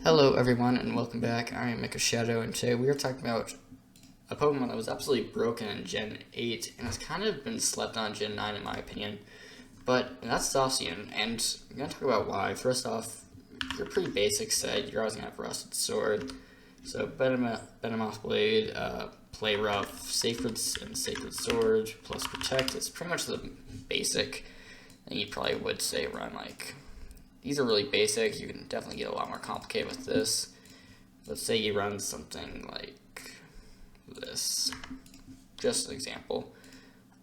Hello everyone and welcome back. I am Mika Shadow and today we are talking about a Pokemon that was absolutely broken in Gen 8 and has kind of been slept on Gen 9 in my opinion. But that's Zacian, and I'm going to talk about why. First off, you're a pretty basic set. You're always going to have Rusted Sword. So Venomoth Blade, Play Rough, Sacred and Sacred Sword, plus Protect. It's pretty much the basic. And you probably would say run like... These are really basic. You can definitely get a lot more complicated with this. Let's say you run something like this. Just an example.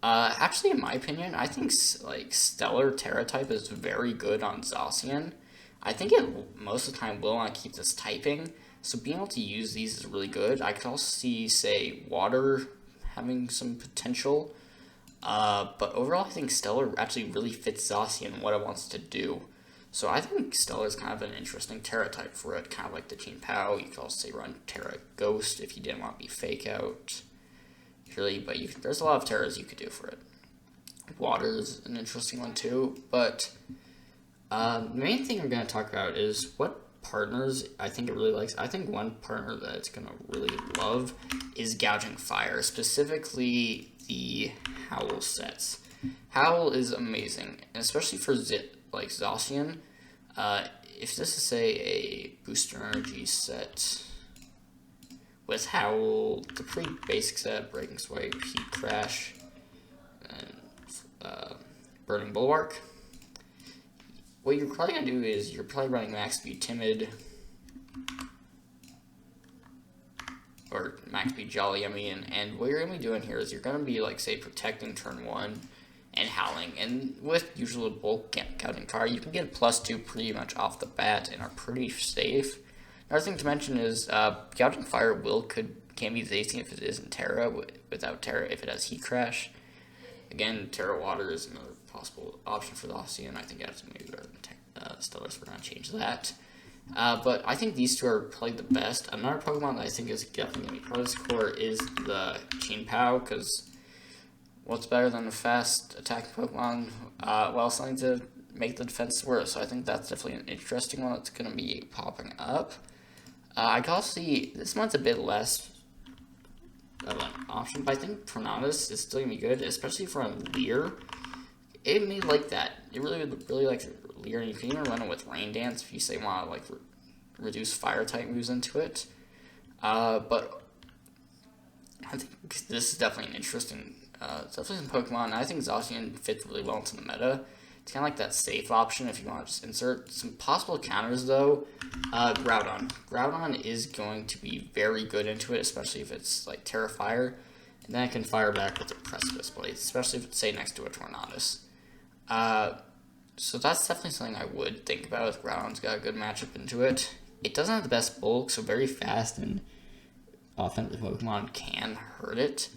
Actually, in my opinion, I think like Stellar Terra type is very good on Zacian. I think it most of the time will want to keep this typing. So being able to use these is really good. I could also see, say, Water having some potential. But overall, I think Stellar actually really fits Zacian and what it wants to do. So I think Stellar is kind of an interesting Terra type for it, kind of like the Team Pow. You could also say run Terra Ghost if you didn't want to be Fake Out, really, but there's a lot of Terras you could do for it. Water is an interesting one too, but the main thing I'm going to talk about is what partners I think it really likes. I think one partner that it's going to really love is Gouging Fire, specifically the Howl sets. Howl is amazing, and especially for like Zacian. If this is, say, a booster energy set with Howl, the pretty basic set, Breaking Swipe, Heat Crash, and Burning Bulwark, what you're probably going to do is you're probably running Max Speed Timid, or Max Speed Jolly, and what you're going to be doing here is you're going to be, like, say, protecting turn 1, and Howling, and with usual bulk Gouging Fire, you can get +2 pretty much off the bat and are pretty safe. Another thing to mention is Gouging Fire can be Zacian if it isn't Terra. Without Terra, if it has Heat Crash, again, Terra Water is another possible option for the Zacian. I think that's maybe better than Stellar, so we're gonna change that. But I think these two are probably the best. Another Pokemon that I think is definitely gonna be part of this core is the Team Pow, because what's better than a fast attacking Pokemon while something to make the defense worse? So I think that's definitely an interesting one that's going to be popping up. I can also see this one's a bit less of an option, but I think Tornadus is still going to be good, especially for a Leer. It may like that. It really likes Leer, and you can even run it with Rain Dance if you say want to like reduce fire type moves into it. But I think this is definitely an interesting. It's definitely some Pokemon. I think Zacian fits really well into the meta. It's kind of like that safe option if you want to just insert some possible counters, though. Groudon. Groudon is going to be very good into it, especially if it's like Terra Fire. And then it can fire back with the Precipice Blade, especially if it's, say, next to a Tornadus. So that's definitely something I would think about if Groudon's got a good matchup into it. It doesn't have the best bulk, so very fast and offensive Pokemon can hurt it.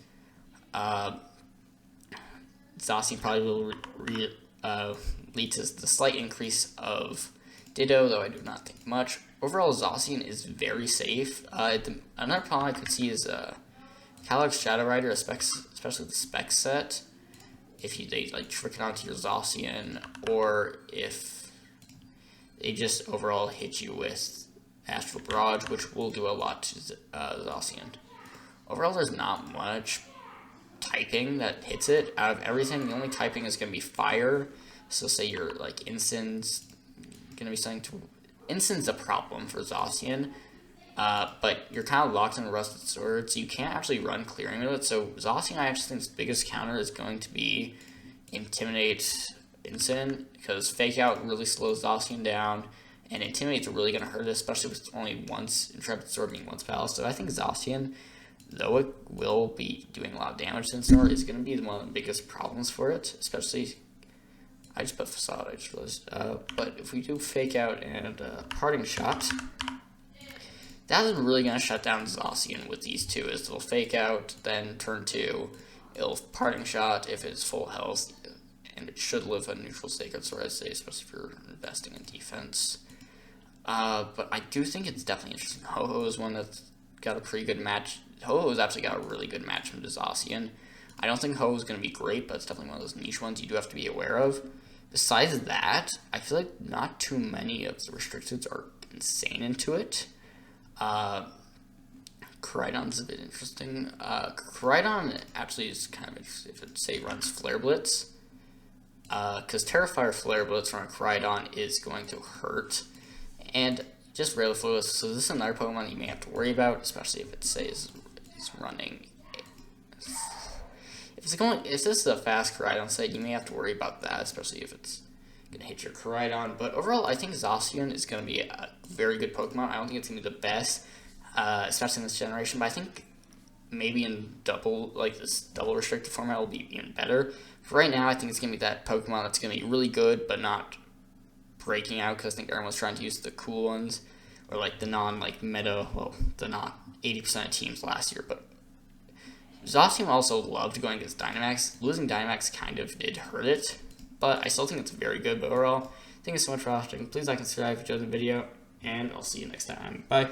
Zacian probably will lead to the slight increase of Ditto, though I do not think much. Overall, Zacian is very safe. Another problem I could see is Calyx Shadow Rider, especially the Spec set. If they like trick it onto your Zacian, or if they just overall hit you with Astral Barrage, which will do a lot to Zacian. Overall, there's not much typing that hits it. Out of everything, the only typing is going to be fire. So say you're like Incense, going to be something to... Incense a problem for Zacian, but you're kind of locked in Rusted Sword, so you can't actually run clearing with it. So Zacian, I actually think its biggest counter is going to be Intimidate Incin, because Fake Out really slows Zacian down, and Intimidate's really going to hurt it, especially with only once Intrepid Sword being once Palace. So I think Zacian, though it will be doing a lot of damage to Incineroar, is going to be one of the biggest problems for it, especially... I just put Facade, I just realized. But if we do Fake Out and Parting Shot, that is really going to shut down Zacian with these two. Is it'll Fake Out, then turn 2, it'll Parting Shot if it's full health, and it should live a neutral Sacred Sword, I'd say, especially if you're investing in defense. But I do think it's definitely interesting. Ho-Oh is one that's got a pretty good match. Ho-Oh's actually got a really good match into Zacian. I don't think Ho is going to be great, but it's definitely one of those niche ones you do have to be aware of. Besides that, I feel like not too many of the restricteds are insane into it. Koraidon's a bit interesting. Koraidon actually is kind of interesting if it, say, runs Flare Blitz. Because Terrifier Flare Blitz from a Koraidon is going to hurt. And just Rail Fluid, so this is another Pokemon you may have to worry about, especially if it says it's running. If this is a fast Koraidon set, you may have to worry about that, especially if it's gonna hit your Koraidon. But overall, I think Zacian is gonna be a very good Pokemon. I don't think it's gonna be the best, especially in this generation. But I think maybe in this double restricted format will be even better. For right now, I think it's gonna be that Pokemon that's gonna be really good, but not breaking out, because I think everyone's trying to use the cool ones, or like the meta, well, the not 80% of teams last year. But Zacian also loved going against Dynamax. Losing Dynamax kind of did hurt it, but I still think it's very good. But overall, thank you so much for watching. Please like and subscribe if you enjoyed the video, and I'll see you next time. Bye.